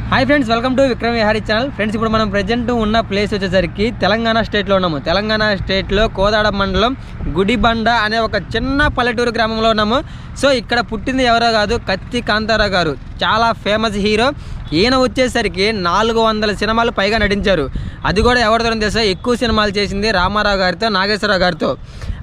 Hi friends, welcome to Vikram Vihari channel. Friends, ఇప్పుడు మనం present ఉన్న ప్లేస్ వచ్చేసరికి తెలంగాణ స్టేట్లో ఉన్నాము. తెలంగాణ స్టేట్లో కోదాడ మండలం గుడిబండ అనే ఒక చిన్న పల్లెటూరు గ్రామంలో ఉన్నాము. సో ఇక్కడ పుట్టింది ఎవరో కాదు, కత్తి కాంతారావు గారు. చాలా ఫేమస్ హీరో. ఈయన వచ్చేసరికి 400 సినిమాలు పైగా నటించారు. అది కూడా ఎవరితో తెలుసా, ఎక్కువ సినిమాలు చేసింది రామారావు గారితో, నాగేశ్వరరావు గారితో.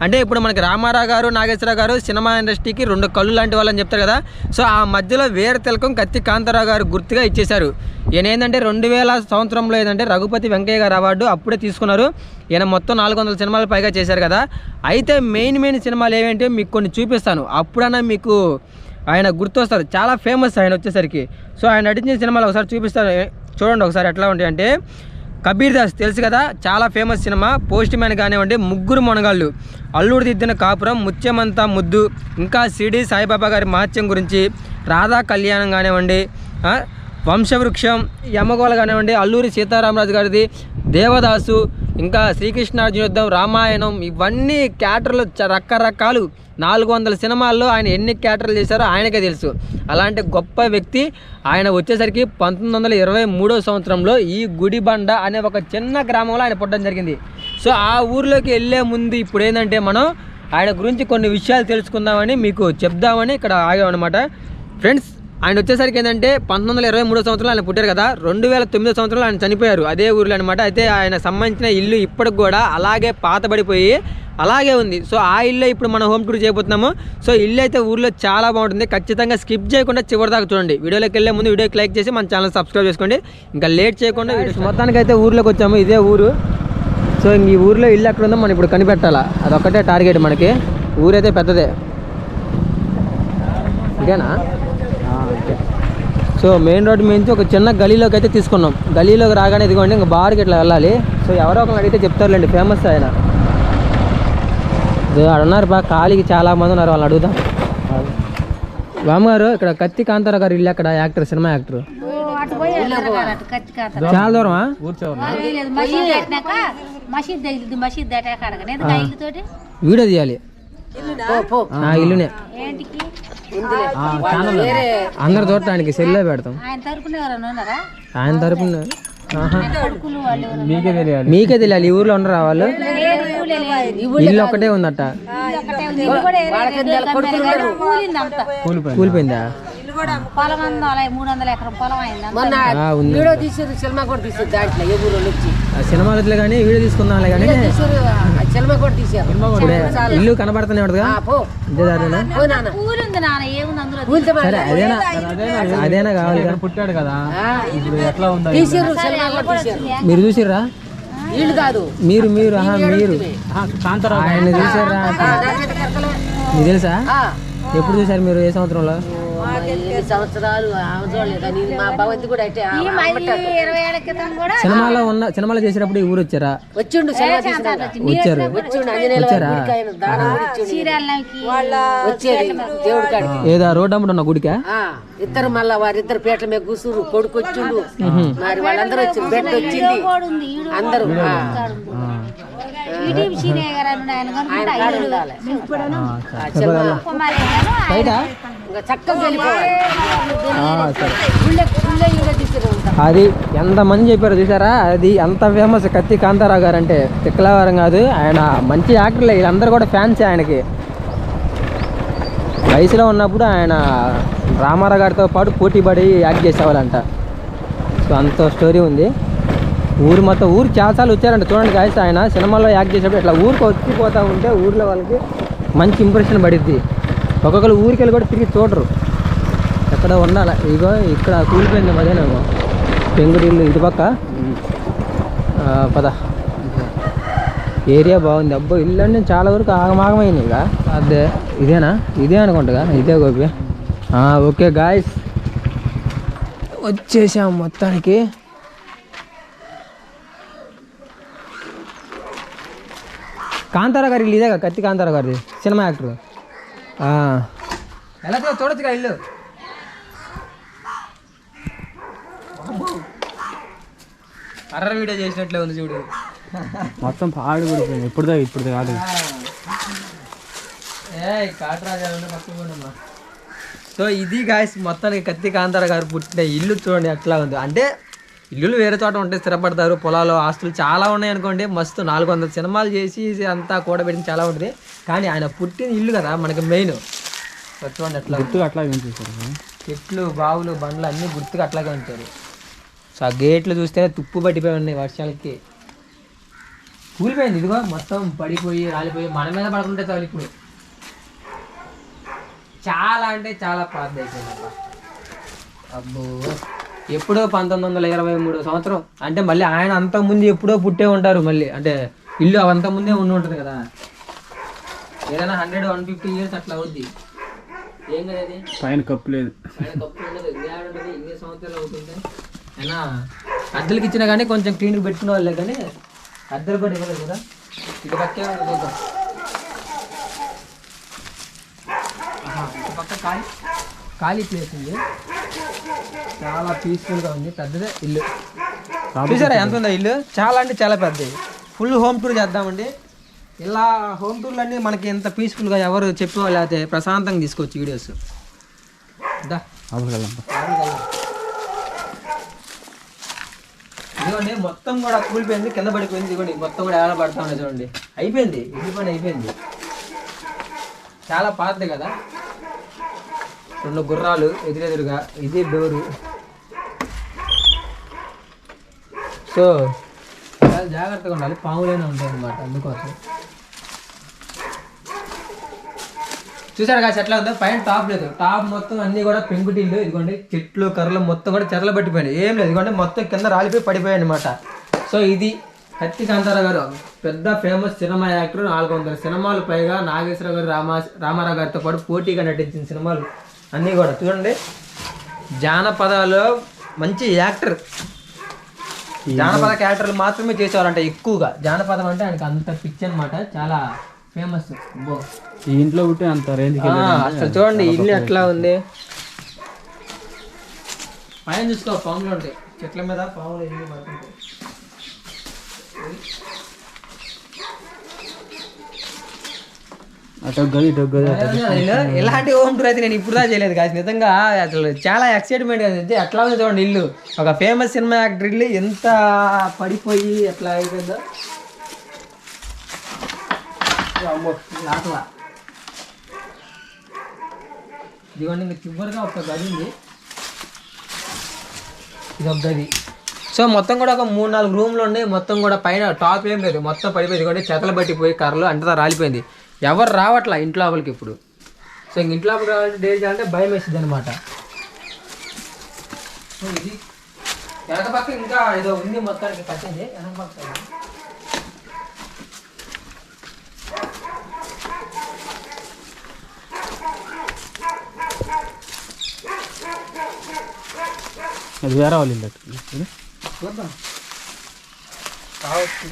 అంటే ఇప్పుడు మనకి రామారావు గారు, నాగేశ్వరరావు గారు సినిమా ఇండస్ట్రీకి 2 కళ్ళు లాంటి వాళ్ళని చెప్తారు కదా. సో ఆ మధ్యలో వేరే తిలకం కత్తి కాంతారావు గారు గుర్తుగా ఇచ్చేశారు. ఈయన ఏంటంటే 2000 సంవత్సరంలో ఏంటంటే రఘుపతి వెంకయ్య గారు అవార్డు అప్పుడే తీసుకున్నారు. ఈయన మొత్తం 400 సినిమాలు పైగా చేశారు కదా. అయితే మెయిన్ సినిమాలు ఏవేంటి మీకు కొన్ని చూపిస్తాను, అప్పుడన్నా మీకు ఆయన గుర్తొస్తారు. చాలా ఫేమస్ ఆయన వచ్చేసరికి. సో ఆయన నటించిన సినిమాలు ఒకసారి చూపిస్తాను, చూడండి ఒకసారి ఎట్లా ఉంటాయి అంటే. కబీర్ దాస్ తెలుసు కదా, చాలా ఫేమస్ సినిమా. పోస్ట్ మ్యాన్ కానివ్వండి, ముగ్గురు మొనగాళ్ళు, అల్లుడు దిద్దిన కాపురం, ముత్యమంతా ముద్దు, ఇంకా సిడి సాయిబాబా గారి మహత్యం గురించి, రాధా కళ్యాణం కానివ్వండి, వంశవృక్షం, యమగోళ కానివ్వండి, అల్లూరి సీతారామరాజు గారిది, దేవదాసు, ఇంకా శ్రీకృష్ణార్జున యుద్ధం, రామాయణం, ఇవన్నీ క్యారెక్టర్లు రకరకాలు. 400 సినిమాల్లో ఆయన ఎన్ని క్యారెక్టర్లు చేశారో ఆయనకే తెలుసు. అలాంటి గొప్ప వ్యక్తి. ఆయన వచ్చేసరికి 1923 సంవత్సరంలో ఈ గుడిబండ అనే ఒక చిన్న గ్రామంలో ఆయన పుట్టడం జరిగింది. సో ఆ ఊర్లోకి వెళ్ళే ముందు ఇప్పుడు ఏంటంటే మనం ఆయన గురించి కొన్ని విషయాలు తెలుసుకుందామని మీకు చెప్దామని ఇక్కడ ఆగామన్నమాట. ఫ్రెండ్స్, ఆయన వచ్చేసరికి ఏంటంటే 1923 సంవత్సరంలో ఆయన పుట్టారు కదా. 2009 సంవత్సరంలో ఆయన చనిపోయారు అదే ఊర్లో అనమాట. అయితే ఆయన సంబంధించిన ఇల్లు ఇప్పటికి కూడా అలాగే పాతబడిపోయి అలాగే ఉంది. సో ఆ ఇల్లు ఇప్పుడు మనం హోమ్ టూర్ చేయబోతున్నాము. సో ఇల్లు అయితే ఊర్లో చాలా బాగుంటుంది. ఖచ్చితంగా స్కిప్ చేయకుండా చివరిదాకా చూడండి. వీడియోలోకి వెళ్ళే ముందు వీడియోకి లైక్ చేసి మన ఛానల్ సబ్స్క్రైబ్ చేసుకోండి. ఇంకా లేట్ చేయకుండా మొత్తానికి అయితే ఊర్లోకి వచ్చాము. ఇదే ఊరు. సో ఈ ఊర్లో ఇల్లు ఎక్కడ ఉందో మనం ఇప్పుడు కనిపెట్టాలా, అదొక్కటే టార్గెట్ మనకి. ఊరైతే పెద్దదే. ఇదేనా? ఓకే. సో మెయిన్ రోడ్ నుంచి ఒక చిన్న గలీలోకి అయితే తీసుకున్నాం. గలీలోకి రాగానే ఇదిగోండి, ఇంకా బార్కి ఇట్లా వెళ్ళాలి. సో ఎవరో ఒకరు అడిగితే చెప్తారులేండి, ఫేమస్ ఆయన. అడున్నారు బా, ఖాళీకి చాలా మంది ఉన్నారు, వాళ్ళని అడుగుదాం. బామ్మగారు, ఇక్కడ కత్తి కాంతారావు గారు ఇల్లు అక్కడ, యాక్టర్, సినిమా యాక్టర్. చాలా దూరమా? వీడియో తీయాలి ఇల్లునే, అందరు చూడటానికి సెల్లో పెడతాం. ఆయన తరపున మీకే తెలియాలి. ఈ ఊర్లో ఉండరా వాళ్ళు? ఇల్లు ఒక్కటే ఉందట. కూలిపోయిందా? సినిమాలో కానీ వీడియో తీసుకుందాంలే కానీ ఇల్లు కనబడుతూనే ఉంటుందిగా. సరే, అదేనా కావాలి. పుట్టాడు కదా, మీరు చూసిర్రా? మీరు మీరు ఆయన చూసారా? మీకు తెలుసా? ఎప్పుడు చూసారు మీరు? ఏ సంవత్సరంలో? సినిమాలో చేసేటప్పుడు ఈ ఊరు వచ్చారా? ఏదో రోడ్ అమ్మడు ఉన్న గుడికా? ఇద్దరు మళ్ళా వారిద్దరు పేటల మీద కూర్చురు, కొడుకు వచ్చిండు, మరి వాళ్ళందరూ వచ్చి బెడ్ వచ్చింది అందరూ. అది ఎంతమంది చెప్పారు చూసారా? అది అంత ఫేమస్ కత్తి కాంతారావు గారు అంటే తిక్కలవారం కాదు. ఆయన మంచి యాక్టర్లే, వీళ్ళందరూ కూడా ఫ్యాన్స్ ఆయనకి. వయసులో ఉన్నప్పుడు ఆయన రామారావు గారితో పాటు పోటీ పడి యాక్ట్ చేసేవాళ్ళంట. సో అంత స్టోరీ ఉంది. ఊరు మొత్తం ఊరు చాలాసార్లు వచ్చారంట. చూడండి గాయస్, ఆయన సినిమాలో యాక్ట్ చేసేటప్పుడు ఇట్లా ఊరికి వచ్చిపోతూ ఉంటే ఊర్లో వాళ్ళకి మంచి ఇంప్రెషన్ పడిద్ది. ఒక్కొక్కరు ఊరికి వెళ్ళి కూడా తిరిగి చూడరు, ఎక్కడ ఉండాలి. ఇగో ఇక్కడ కూలిపోయింది మదేనేమో పెంగుడి ఇల్లు, ఇటు పక్క పద. ఏరియా బాగుంది. అబ్బో, ఇల్లు అంటే చాలా వరకు ఆగమాగమైంది. ఇక అదే ఇదేనా? ఇదే అనుకుంటా, ఇదే గోపి. ఓకే గాయస్, వచ్చేసాం మొత్తానికి. కాంతారావు గారి ఇల్లు ఇదేగా, కత్తి కాంతారావు గారిది, సినిమా యాక్టర్. ఎలా చూడొచ్చుగా ఇల్లు. హర్రర్ వీడియో చేసినట్లే ఉంది చూడు. మొత్తం పాడు పడిపోయింది. ఇప్పుడు కాదు. కాటరాజా పక్కకుండా సో ఇది గాయస్ మొత్తానికి కత్తి కాంతారావు గారు పుట్టిన ఇల్లు చూడండి ఎట్లా ఉంది. అంటే ఇల్లులు వేరే చోట ఉంటే స్థిరపడతారు, పొలాలు ఆస్తులు చాలా ఉన్నాయి అనుకోండి, మస్తు 400 సినిమాలు చేసి అంతా కూడబెట్టిన చాలా ఉంటుంది. కానీ ఆయన పుట్టిన ఇల్లు కదా మనకి మెయిన్. చూడండి ఎట్లా గుర్తుగా అట్లా ఉంచేసారు. చెట్లు బావులు బండ్లు అన్నీ గుర్తుగా అట్లాగే ఉంటారు. సో ఆ గేట్లు చూస్తేనే తుప్పు పట్టిపోయి ఉన్నాయి వర్షాలకి. కూలిపోయింది ఇదిగో మొత్తం పడిపోయి రాలిపోయి మన మీద పడుకుంటే చాలు. ఇప్పుడు చాలా అంటే చాలా పాత అయిపోయింది. అబ్బో ఎప్పుడో 1923 సంవత్సరం అంటే మళ్ళీ ఆయన అంతకుముందు ఎప్పుడో పుట్టే ఉంటారు. మళ్ళీ అంటే ఇల్లు అంతకుముందే ఉండి ఉంటుంది కదా. ఏదైనా 100-150 ఇయర్స్ అట్లా అవుద్ది. ఏం కదా అది పైన కప్పు లేదు, పైన కప్పు ఉండదు. ఉంటుంది ఇన్ని సంవత్సరాలు అవుతుంటే అయినా అద్దెలకి ఇచ్చినా కానీ కొంచెం క్లీన్గా పెట్టుకునే వాళ్ళే, కానీ అద్దెలు కూడా ఇవ్వలేదు కదా. ఇటు పక్కే చూద్దాం. పక్క ఖాళీ ప్లేస్ ఉంది, చాలా పీస్ఫుల్గా ఉంది. పెద్దదే ఇల్లు. చూసారా ఎంత ఉందా ఇల్లు? చాలా అంటే చాలా పెద్దది. ఫుల్ హోమ్ టూర్ చేద్దామండి. ఇలా హోమ్ టూర్లు అన్నీ మనకి ఎంత పీస్ఫుల్గా ఎవరు చెప్పేవాళ్ళు అయితే ప్రశాంతంగా తీసుకోవచ్చు వీడియోస్. ఇదిగోండి మొత్తం కూడా కూలిపోయింది, కింద పడిపోయింది. ఇదిగోండి మొత్తం కూడా ఎలా పడతా ఉన్నాయి చూడండి. అయిపోయింది, ఇల్లు పని అయిపోయింది. చాలా పాతది కదా. 2 గుర్రాలు ఎదురెదురుగా, ఇది డోరు. సో చాలా జాగ్రత్తగా ఉండాలి, పాములైనా ఉంటాయి అన్నమాట. అందుకోసం చూసారు కదా ఎట్లా ఉందో. పైన టాప్ లేదు, టాప్ మొత్తం అన్ని కూడా పెంకుటిల్లు. ఇదిగోండి చెట్లు కర్రలు మొత్తం కూడా చెరలు పట్టిపోయినాయి, ఏం లేదు. ఇదిగోండి మొత్తం కింద రాలిపోయి పడిపోయాయి అనమాట. సో ఇది కత్తి కాంతారావు గారు పెద్ద ఫేమస్ సినిమా యాక్టర్. 400 సినిమాలు పైగా నాగేశ్వరరావు గారు రామారావు గారితో పాటు పోటీగా నటించిన సినిమాలు అన్నీ కూడా చూడండి. జానపదాలో మంచి యాక్టర్. జానపద క్యారెక్టర్లు మాత్రమే చేసేవారంట ఎక్కువగా. జానపదం అంటే ఆయనకు అంత పిచ్చి అనమాట, చాలా ఫేమస్. ఈ ఇంట్లో పుట్టి అంత రేంజ్ అసలు చూడండి ఇల్లు ఎట్లా ఉంది. పైన చూసుకో పాములు ఉంటాయి, చెట్ల మీద పాములు ఎన్ని పడుతుంటాయి. ఇలాంటి హోమ్ టూర్ అయితే నేను ఇప్పుడు దా చేయలేదు కాదు. నిజంగా అసలు చాలా ఎక్సైట్మెంట్ అయితే ఎట్లా ఉంది చూడండి ఇల్లు. ఒక ఫేమస్ సినిమా యాక్టర్ ఇల్లు ఎంత పడిపోయి ఎట్లా అయిపోయిందో. ఇదిగోండి ఇంకా చివరిగా ఒక గది ఉంది, ఇది ఒక గది. సో మొత్తం కూడా ఒక 3-4 రూమ్లు ఉన్నాయి. మొత్తం కూడా పైన టాప్ ఏం లేదు, మొత్తం పడిపోయింది. ఇదిగోండి చెతలు పట్టిపోయి కర్రలు అంతా రాలిపోయింది. ఎవరు రావట్లా ఇంట్లో లోపలికి ఇప్పుడు. సో ఇంట్లో లోపలికి రావాలంటే డేట్ చేయాలంటే భయం వేస్తుంది అనమాట. సో ఇది వెనక పక్క ఇంకా ఏదో ఉంది మొత్తానికి కట్టింది. వెనక పక్క అది వేరే వాళ్ళు ఇల్లు చూద్దాం కావచ్చు.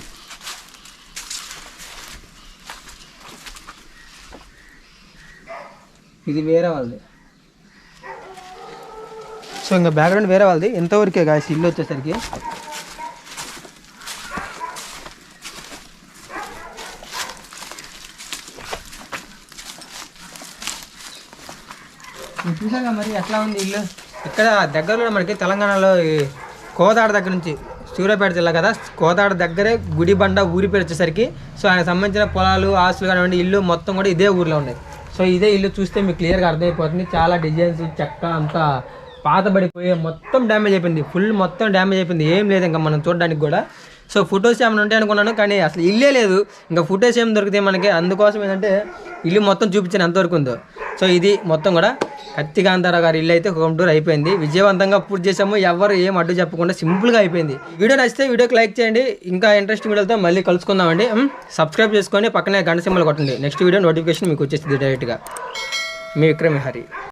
ఇది వేరే వాళ్ళది. సో ఇంకా బ్యాక్గ్రౌండ్ వేరే వాళ్ళది. ఎంతవరకే గాయస్ ఇల్లు వచ్చేసరికి. చూసాగా మరి ఎట్లా ఉంది ఇల్లు. ఇక్కడ దగ్గరలో మనకి తెలంగాణలో కోదాడ దగ్గర నుంచి సూర్యాపేట జిల్లా కదా, కోదాడ దగ్గరే గుడిబండ ఊరి పేరు వచ్చేసరికి. సో ఆయనకు సంబంధించిన పొలాలు ఆస్తులు కానివ్వండి ఇల్లు మొత్తం కూడా ఇదే ఊర్లో ఉన్నాయి. సో ఇదే ఇల్లు చూస్తే మీకు క్లియర్గా అర్థమైపోతుంది. చాలా డిజైన్స్ చెక్క అంతా పాతబడిపోయి మొత్తం డ్యామేజ్ అయిపోయింది, ఫుల్ మొత్తం డ్యామేజ్ అయిపోయింది. ఏం లేదు ఇంకా మనం చూడడానికి కూడా. సో ఫొటోస్ ఏమైనా ఉంటాయి అనుకున్నాను, కానీ అసలు ఇల్లే లేదు. ఇంకా ఫొటోస్ ఏమి దొరుకుతాయి మనకి. అందుకోసం ఏంటంటే ఇల్లు మొత్తం చూపించాను ఎంతవరకు ఉందో. సో ఇది మొత్తం కూడా కత్తి కాంతారావు గారి ఇల్లు అయితే హోమ్ టూర్ అయిపోయింది. విజయవంతంగా పూర్తి చేసాము. ఎవరు ఏం అడ్డు చెప్పకుండా సింపుల్గా అయిపోయింది. వీడియో నచ్చితే వీడియోకి లైక్ చేయండి. ఇంకా ఇంట్రెస్టింగ్ వీడియోతో మళ్ళీ కలుసుకుందామండి. సబ్స్క్రైబ్ చేసుకొని పక్కనే గంట సింబల్ కొట్టండి. నెక్స్ట్ వీడియో నోటిఫికేషన్ మీకు వచ్చేస్తుంది డైరెక్ట్గా. మీ విక్రమ్ విహారీ.